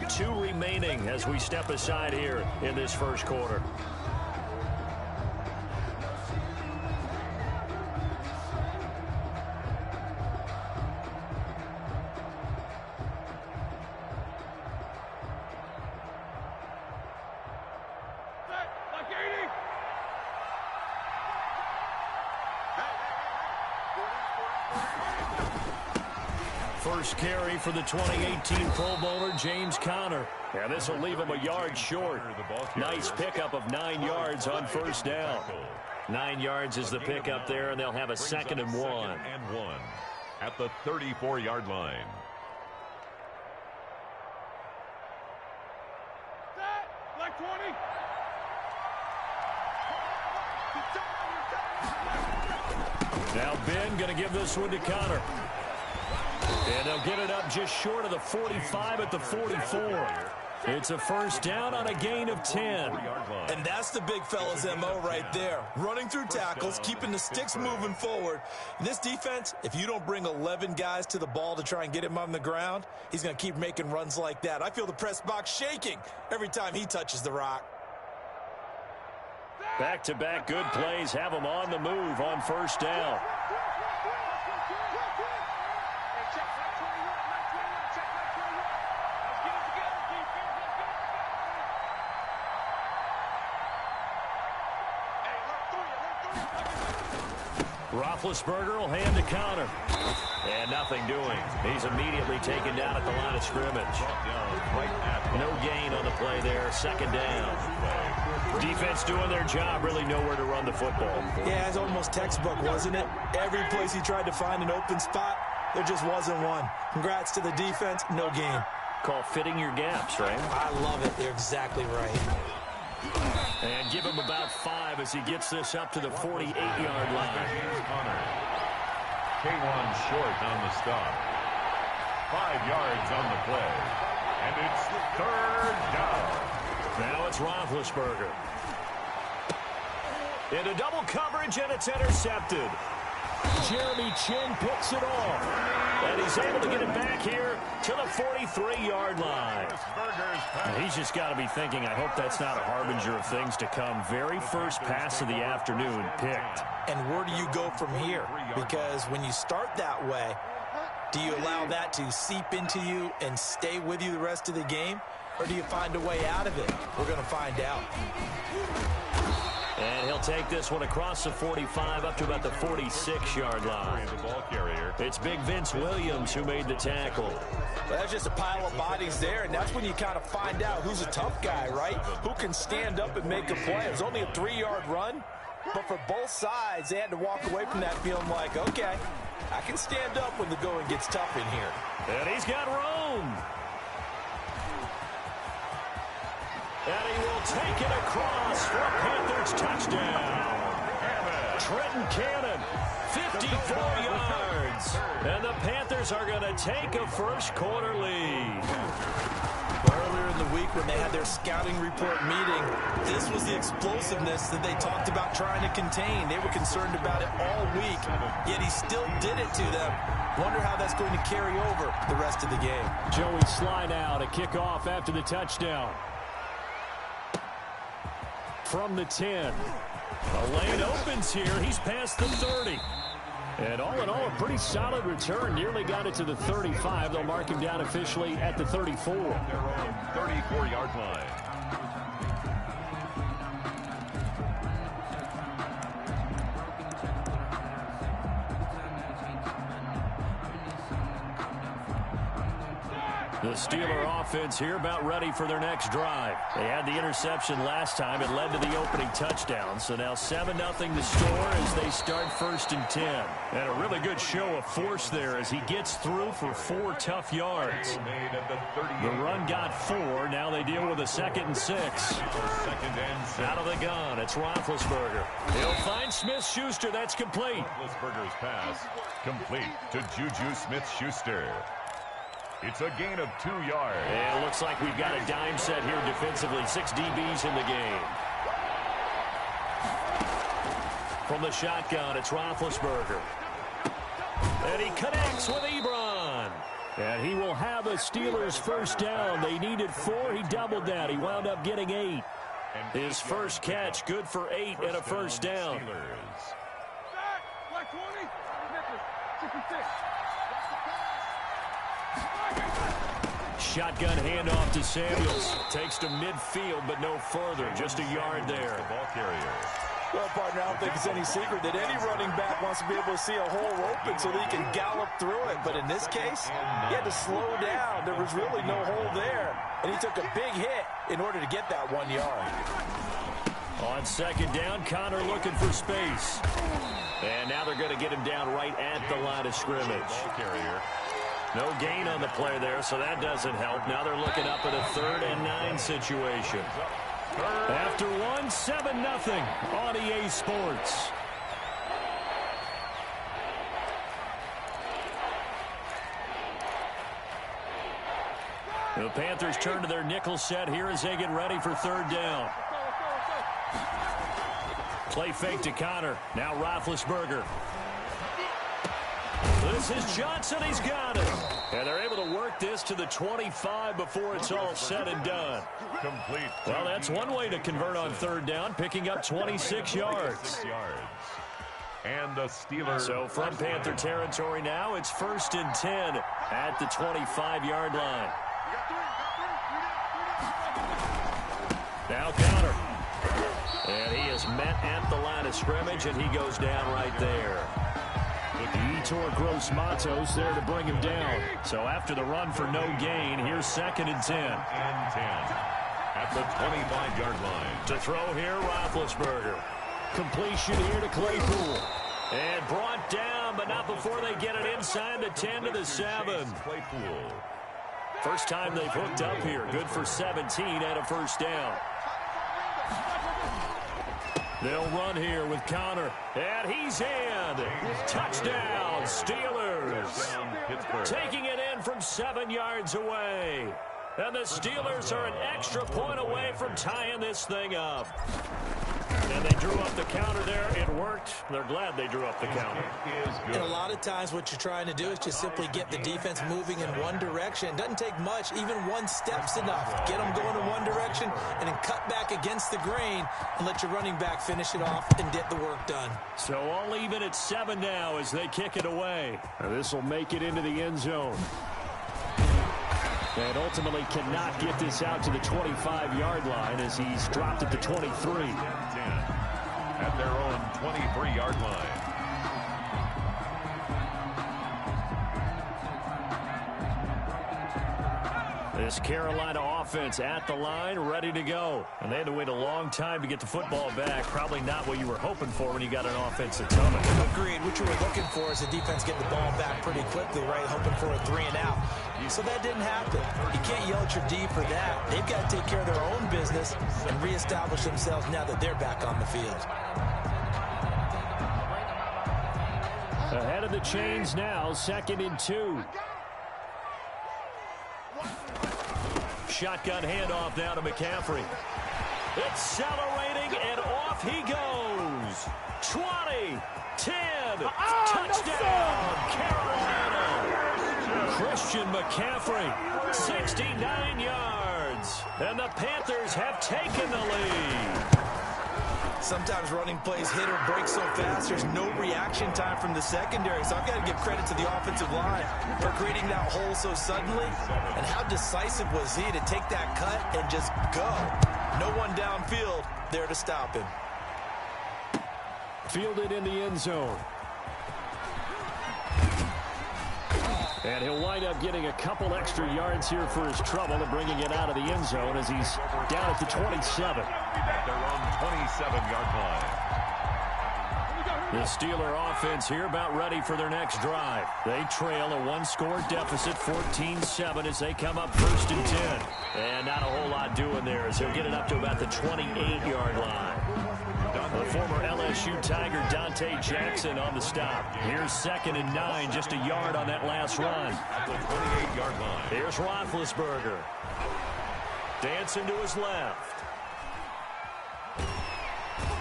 2 remaining as we step aside here in this first quarter. First carry for the 2018 Pro Bowler, James Conner. Yeah, this will leave him a yard short. Nice pickup of 9 yards on first down. 9 yards is the pickup there, and they'll have a 2nd and 1. At the 34-yard line. Black 20. Now Ben going to give this one to Conner. And they'll get it up just short of the 45 at the 44. It's a first down on a gain of 10. And that's the big fella's MO right there. Running through tackles, keeping the sticks moving forward. In this defense, if you don't bring 11 guys to the ball to try and get him on the ground, he's going to keep making runs like that. I feel the press box shaking every time he touches the rock. Back-to-back good plays have him on the move on first down. Roethlisberger will hand to Conner. And nothing doing. He's immediately taken down at the line of scrimmage. No gain on the play there. 2nd down. Defense doing their job, really nowhere to run the football. Yeah, it's almost textbook, wasn't it? Every place he tried to find an open spot, there just wasn't one. Congrats to the defense, no gain. Call fitting your gaps, right? I love it. They're exactly right. And give him about 5 as he gets this up to the 48-yard line. K1 short on the stop. 5 yards on the play. And it's 3rd down. Now it's Roethlisberger. Into double coverage, and it's intercepted. Jeremy Chin picks it off. And he's able to get it back here to the 43-yard line. He's just got to be thinking, I hope that's not a harbinger of things to come. Very first pass of the afternoon picked. And where do you go from here? Because when you start that way, do you allow that to seep into you and stay with you the rest of the game? Or do you find a way out of it? We're going to find out. And he'll take this one across the 45 up to about the 46-yard line. It's Big Vince Williams who made the tackle. Well, that's just a pile of bodies there, and that's when you kind of find out who's a tough guy, right? Who can stand up and make a play. It was only a 3-yard run, but for both sides, they had to walk away from that feeling like, okay, I can stand up when the going gets tough in here. And he's got room. And he will take it across for a Panthers touchdown. Trenton Cannon, 54 yards. And the Panthers are going to take a first quarter lead. Earlier in the week when they had their scouting report meeting, this was the explosiveness that they talked about trying to contain. They were concerned about it all week, yet he still did it to them. Wonder how that's going to carry over the rest of the game. Joey Slye now to kick off after the touchdown. From the 10. A lane opens here. He's past the 30. And all in all, a pretty solid return. Nearly got it to the 35. They'll mark him down officially at the 34. Their own 34-yard line. The Steeler offense here about ready for their next drive. They had the interception last time. It led to the opening touchdown. So now 7-0 the score as they start 1st and 10. And a really good show of force there as he gets through for 4 tough yards. The run got 4. Now they deal with a 2nd and 6. Out of the gun, it's Roethlisberger. He'll find Smith-Schuster. That's complete. Roethlisberger's pass complete to Juju Smith-Schuster. It's a gain of 2 yards. And it looks like we've got a dime set here defensively. 6 DBs in the game. From the shotgun, it's Roethlisberger. And he connects with Ebron. And he will have a Steelers first down. They needed 4. He doubled that. He wound up getting 8. His first catch, good for 8 and a first down. Black 20, 66. Shotgun handoff to Samuels. Takes to midfield, but no further. Just a yard there. Ball carrier. Well, partner, I don't think it's any secret that any running back wants to be able to see a hole open so that he can gallop through it. But in this case, he had to slow down. There was really no hole there. And he took a big hit in order to get that 1 yard. On second down, Connor looking for space. And now they're going to get him down right at the line of scrimmage. Ball carrier. No gain on the play there, so that doesn't help. Now they're looking up at a 3rd and 9 situation. After 1, 7-0 on EA Sports. The Panthers turn to their nickel set here as they get ready for 3rd down. Play fake to Connor. Now Roethlisberger. This is Johnson. He's got it. And they're able to work this to the 25 before it's all said and done. Complete. Well, that's one way to convert on 3rd down, picking up 26 yards. And the Steelers. So from Panther territory now, it's 1st and 10 at the 25-yard line. Now Connor. And he is met at the line of scrimmage, and he goes down right there. Yetur Gross-Matos there to bring him down. So after the run for no gain, here's 2nd and 10. And 10 at the 25-yard line. To throw here, Roethlisberger. Completion here to Claypool. And brought down, but not before they get it inside the 10 to the 7. Claypool. First time they've hooked up here. Good for 17 and a first down. They'll run here with Connor. And he's in. Touchdown, Steelers. Taking it in from 7 yards away. And the Steelers are an extra point away from tying this thing up. And they drew up the counter there. It worked. They're glad they drew up the counter. And a lot of times what you're trying to do is just simply get the defense moving in one direction. It doesn't take much. Even one step's enough. Get them going in one direction and then cut back against the grain and let your running back finish it off and get the work done. So all even at 7 now as they kick it away. This will make it into the end zone. And ultimately cannot get this out to the 25-yard line as he's dropped at the 23. At their own 23-yard line. This Carolina offense at the line, ready to go. And they had to wait a long time to get the football back. Probably not what you were hoping for when you got an offense that's coming. Agreed. What you were looking for is the defense getting the ball back pretty quickly, right? Hoping for a 3 and out. So that didn't happen. You can't yell at your D for that. They've got to take care of their own business and reestablish themselves now that they're back on the field. Ahead of the chains now, 2nd and 2. Shotgun handoff now to McCaffrey. Accelerating, and off he goes. 20, 10, touchdown, Carolina. Christian McCaffrey, 69 yards. And the Panthers have taken the lead. Sometimes running plays hit or break so fast, there's no reaction time from the secondary. So I've got to give credit to the offensive line for creating that hole so suddenly. And how decisive was he to take that cut and just go? No one downfield there to stop him. Fielded in the end zone. And he'll wind up getting a couple extra yards here for his trouble and bringing it out of the end zone as he's down at the 27. At their own 27-yard line. The Steeler offense here about ready for their next drive. They trail a one-score deficit, 14-7, as they come up 1st and 10. And not a whole lot doing there as he'll get it up to about the 28-yard line. The former LSU Tiger Dante Jackson on the stop. Here's 2nd and 9, just a yard on that last run. At the 28-yard line. Here's Roethlisberger. Dancing to his left.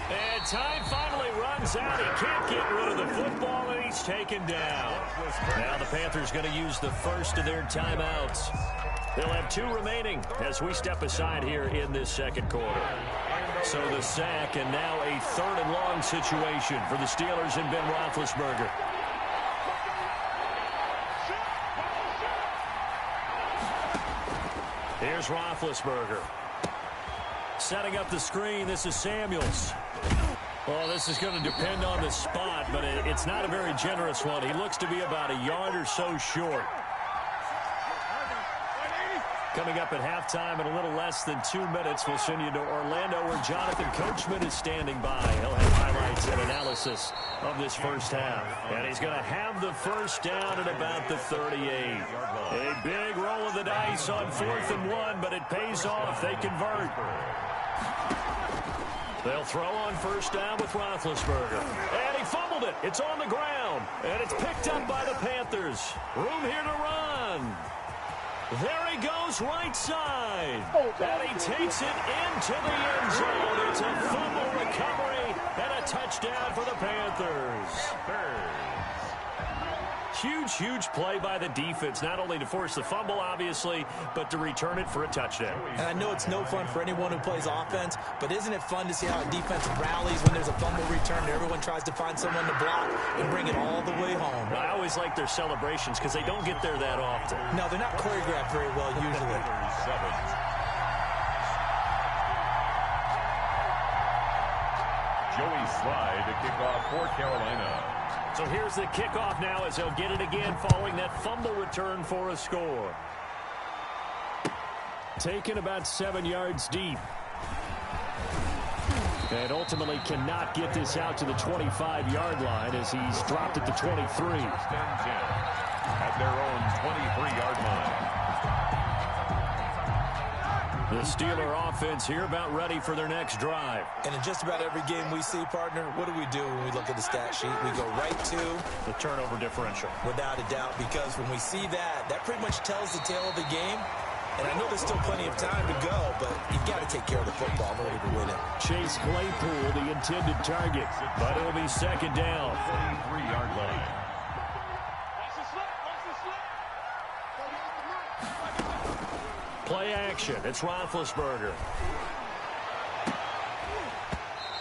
And time finally runs out. He can't get rid of the football, and he's taken down. Now the Panthers going to use the first of their timeouts. They'll have 2 remaining as we step aside here in this second quarter. So the sack, and now a 3rd and long situation for the Steelers and Ben Roethlisberger. Here's Roethlisberger. Setting up the screen, this is Samuels. Well, this is going to depend on the spot, but it's not a very generous one. He looks to be about a yard or so short. Coming up at halftime in a little less than 2 minutes, we'll send you to Orlando where Jonathan Coachman is standing by. He'll have highlights and analysis of this first half. And he's going to have the first down at about the 38. A big roll of the dice on 4th and 1, but it pays off. They convert. They'll throw on first down with Roethlisberger. And he fumbled it. It's on the ground. And it's picked up by the Panthers. Room here to run. There he goes, right side. And he takes it into the end zone. It's a fumble recovery and a touchdown for the Panthers. Huge, huge play by the defense, not only to force the fumble, obviously, but to return it for a touchdown. And I know it's no fun for anyone who plays offense, but isn't it fun to see how a defense rallies when there's a fumble return and everyone tries to find someone to block and bring it all the way home? I always like their celebrations because they don't get there that often. No, they're not choreographed very well usually. Joey Slye to kick off for Carolina. So here's the kickoff now as they'll get it again following that fumble return for a score. Taken about 7 yards deep. And ultimately cannot get this out to the 25-yard line as he's dropped at the 23. At their own 23-yard line. The Steeler offense here about ready for their next drive. And in just about every game we see, partner, what do we do when we look at the stat sheet? We go right to the turnover differential. Without a doubt, because when we see that, that pretty much tells the tale of the game. And I know there's still plenty of time to go, but you've got to take care of the football in order to win it. Chase Claypool, the intended target, but it'll be second down. 23-yard line. Play action. It's Roethlisberger.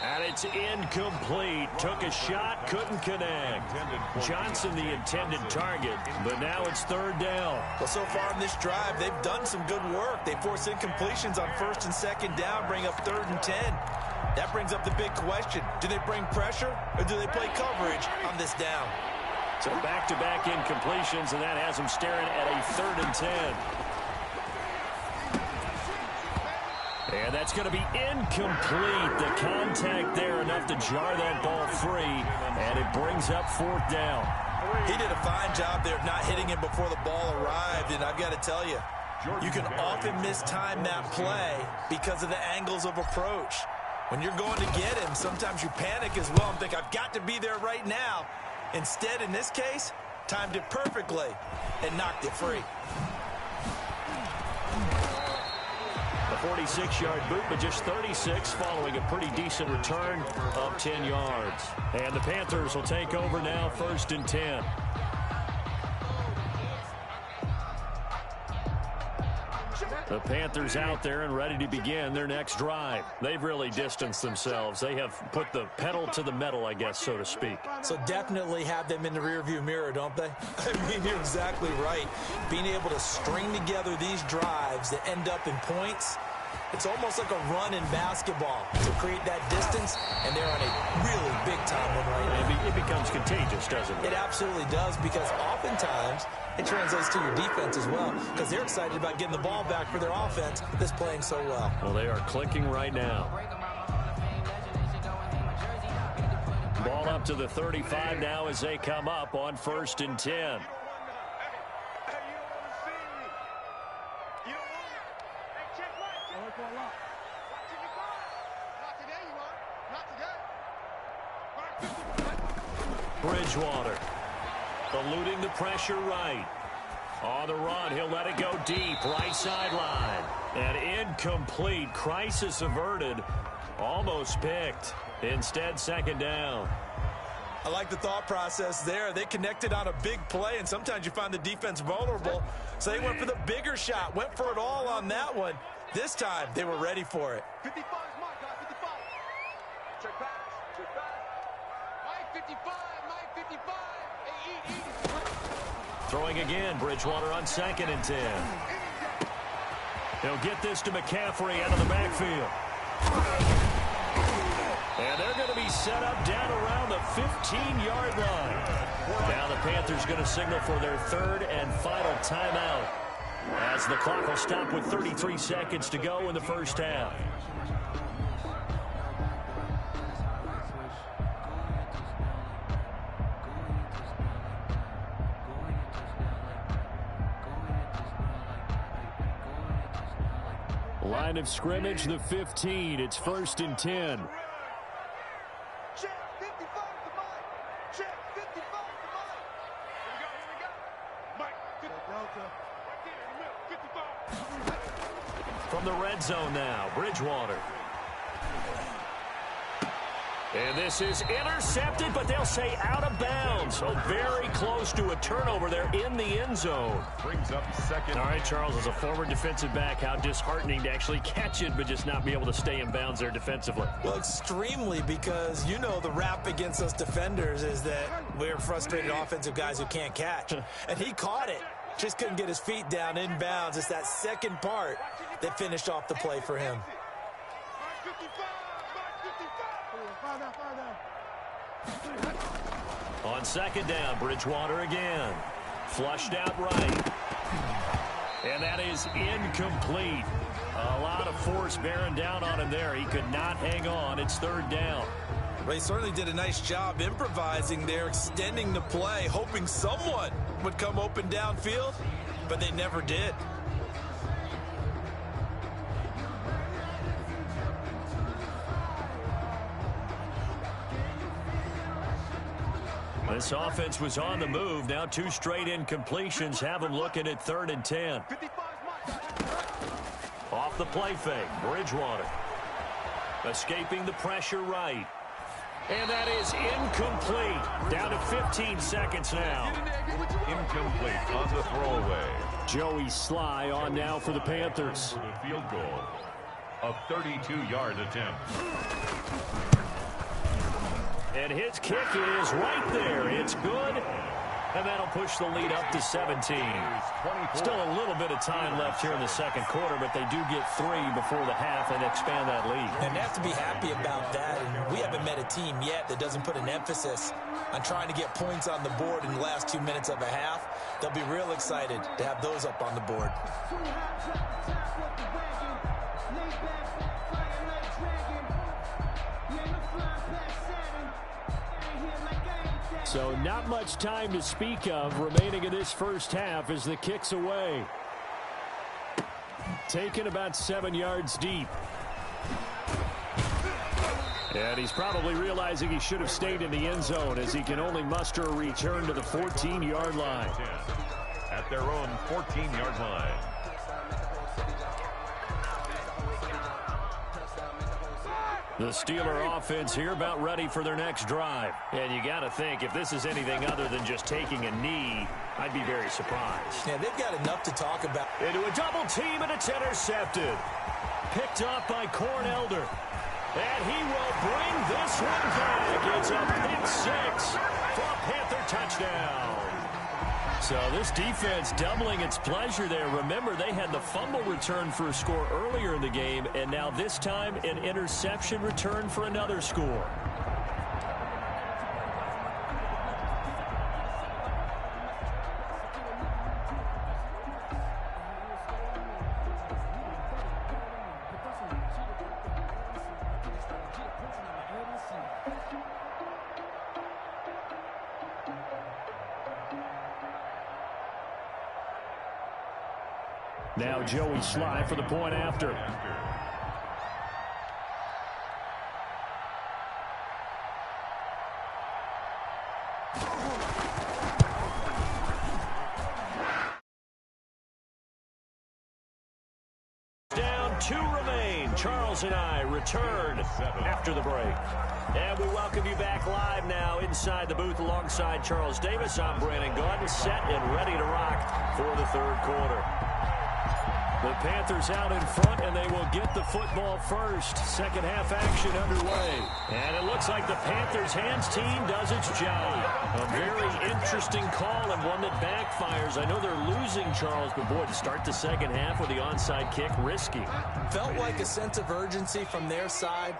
And it's incomplete. Took a shot, couldn't connect. Johnson, the intended target, but now it's 3rd down. Well, so far in this drive, they've done some good work. They force incompletions on 1st and 2nd down, bring up 3rd and 10. That brings up the big question. Do they bring pressure or do they play coverage on this down? So back-to-back incompletions, and that has them staring at a 3rd and 10. And that's going to be incomplete. The contact there enough to jar that ball free, and it brings up 4th down. He did a fine job there of not hitting him before the ball arrived, and I've got to tell you, you can often mistime that play because of the angles of approach. When you're going to get him, sometimes you panic as well and think, I've got to be there right now. Instead, in this case, timed it perfectly and knocked it free. A 46-yard boot, but just 36 following a pretty decent return of 10 yards. And the Panthers will take over now, 1st and 10. The Panthers out there and ready to begin their next drive. They've really distanced themselves. They have put the pedal to the metal, I guess, so to speak. So definitely have them in the rearview mirror, don't they? I mean, you're exactly right. Being able to string together these drives that end up in points, it's almost like a run in basketball to create that distance, and they're on a really big-time one right now. It becomes contagious, doesn't it? It absolutely does, because oftentimes it translates to your defense as well, because they're excited about getting the ball back for their offense that's playing so well. Well, they are clicking right now. Ball up to the 35 now as they come up on 1st and 10. Bridgewater eluding the pressure right. On the run, he'll let it go deep, right sideline. And incomplete. Crisis averted. Almost picked. Instead, second down. I like the thought process there. They connected on a big play, and sometimes you find the defense vulnerable. So they went for the bigger shot, went for it all on that one. This time, they were ready for it. 55 is mine, guys, 55. Check pass, check pass. Mike 55, Mike 55. Hey, eat. Throwing again, Bridgewater on 2nd and 10. He'll get this to McCaffrey out of the backfield. And they're going to be set up down around the 15-yard line. Now the Panthers going to signal for their 3rd and final timeout, as the clock will stop with 33 seconds to go in the first half. Line of scrimmage, the 15. It's 1st and 10. Check 55 to Mike. Check 55 to Mike. Here we go. Mike, 50 Delta. Right there in the middle, 55. From the red zone now, Bridgewater. And this is intercepted, but they'll say out of bounds. So very close to a turnover there in the end zone. Brings up second. All right, Charles, as a former defensive back, how disheartening to actually catch it, but just not be able to stay in bounds there defensively. Well, extremely, because you know the rap against us defenders is that we're frustrated offensive guys who can't catch. And he caught it. Just couldn't get his feet down in bounds. It's that second part that finished off the play for him. Mike 55, Mike 55. On 2nd down, Bridgewater again. Flushed out right. And that is incomplete. A lot of force bearing down on him there. He could not hang on. It's 3rd down. Ray certainly did a nice job improvising there, extending the play, hoping someone would come open downfield, but they never did. This offense was on the move. Now 2 straight incompletions have them looking at 3rd and 10. 55 is mine. Off the play fake, Bridgewater. Escaping the pressure right. And that is incomplete. Down to 15 seconds now. Incomplete on the throwaway. Joey Sly on now for the Panthers. For the field goal. A 32-yard attempt. And his kick is right there. It's good. And that'll push the lead up to 17. Still a little bit of time left here in the second quarter, but they do get 3 before the half and expand that lead. And they have to be happy about that. And we haven't met a team yet that doesn't put an emphasis on trying to get points on the board in the last 2 minutes of a half. They'll be real excited to have those up on the board. So not much time to speak of remaining in this first half as the kick's away. Taken about 7 yards deep. And he's probably realizing he should have stayed in the end zone as he can only muster a return to the 14-yard line. At their own 14-yard line. The Steeler offense here about ready for their next drive. And you got to think, if this is anything other than just taking a knee, I'd be very surprised. Yeah, they've got enough to talk about. Into a double team, and it's intercepted. Picked up by Cornelder. And he will bring this one back. It's a pick 6 for a Panther touchdown. So this defense doubling its pleasure there. Remember, they had the fumble return for a score earlier in the game, and now this time an interception return for another score. Now Joey Sly for the point after. Down 2 remain. Charles and I return after the break. And we welcome you back live now inside the booth alongside Charles Davis. I'm Brandon Gordon, set and ready to rock for the third quarter. The Panthers out in front, and they will get the football first. Second half action underway. And it looks like the Panthers' hands team does its job. A very interesting call and one that backfires. I know they're losing, Charles, but boy, to start the second half with the onside kick, risky. Felt like a sense of urgency from their side,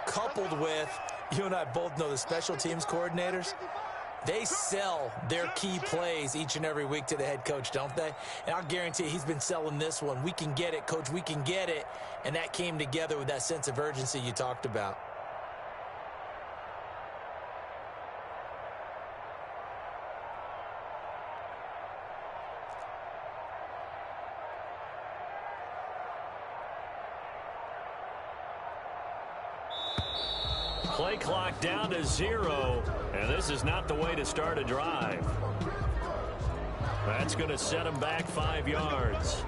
coupled with, you and I both know the special teams coordinators. They sell their key plays each and every week to the head coach, don't they? And I'll guarantee you he's been selling this one. We can get it, coach, we can get it. And that came together with that sense of urgency you talked about. Play clock down to 0, and this is not the way to start a drive. That's going to set them back 5 yards.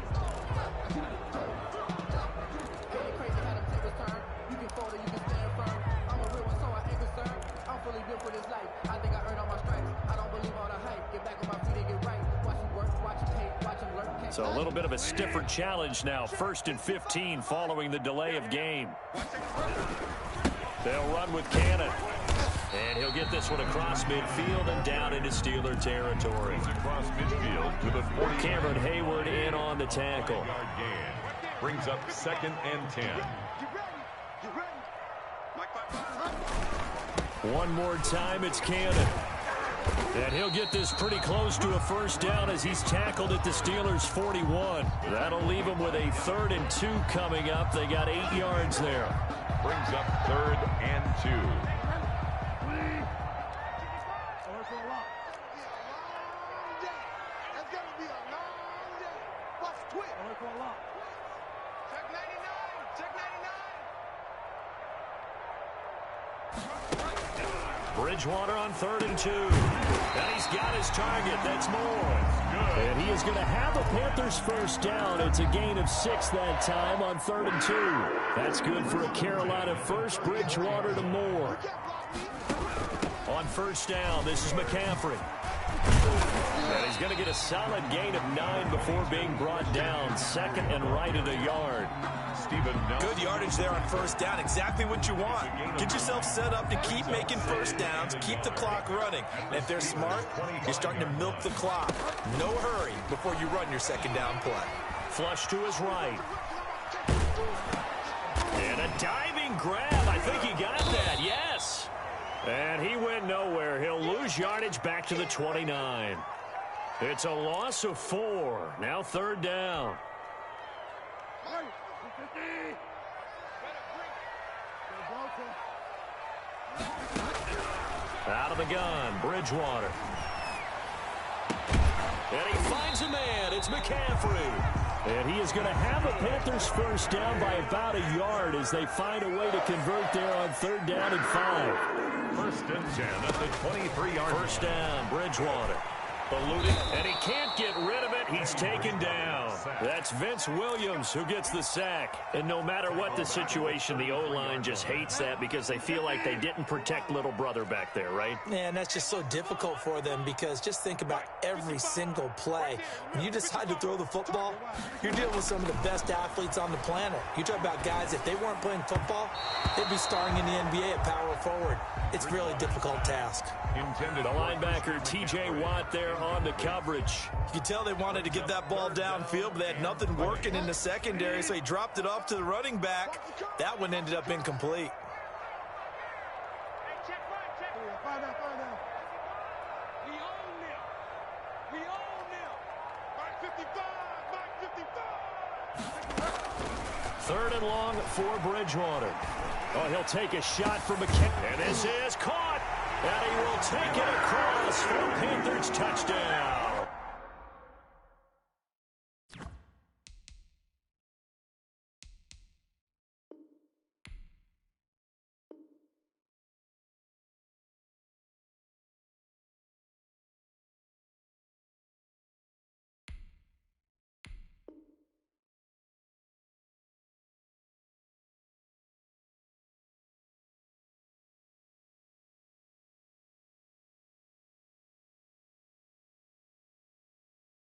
So a little bit of a stiffer challenge now. 1st and 15 following the delay of game. They'll run with Cannon. And he'll get this one across midfield and down into Steeler territory. Across midfield to the 40. Cameron Hayward in on the tackle. Brings up 2nd and 10. One more time, it's Cannon. And he'll get this pretty close to a first down as he's tackled at the Steelers' 41. That'll leave him with a 3rd and 2 coming up. They got 8 yards there. Brings up 3rd and 2. Bridgewater on 3rd and 2. And he's got his target. That's more. And he is going to have a Panthers first down. It's a gain of 6 that time on 3rd and 2. That's good for a Carolina first. Bridgewater to Moore. On first down, this is McCaffrey. And he's going to get a solid gain of 9 before being brought down. 2nd and right at a yard. Good yardage there on first down. Exactly what you want. Get yourself set up to keep making first downs, keep the clock running. And if they're smart, you're starting to milk the clock. No hurry before you run your second down play. Flush to his right. And a diving grab. I think he got that. Yes. And he went nowhere. He'll lose yardage back to the 29. It's a loss of 4. Now 3rd down. Out of the gun, Bridgewater. And he finds a man. It's McCaffrey. And he is going to have a Panthers first down by about a yard as they find a way to convert there on 3rd down and 5. 1st and 10 at the 23-yard. First down, Bridgewater. Eluding, and he can't get rid of it. He's taken down. That's Vince Williams who gets the sack. And no matter what the situation, the O-line just hates that because they feel like they didn't protect little brother back there, right? Man, that's just so difficult for them because just think about every single play. When you decide to throw the football, you're dealing with some of the best athletes on the planet. You talk about guys, if they weren't playing football, they'd be starring in the NBA at power forward. It's a really difficult task. The linebacker, T.J. Watt, there on the coverage. You can tell they wanted to get that ball downfield, but they had nothing working in the secondary, so he dropped it off to the running back. That one ended up incomplete. Third and long for Bridgewater. Oh, he'll take a shot from McCaffrey. And this is caught. And he will take it across for Panthers touchdown.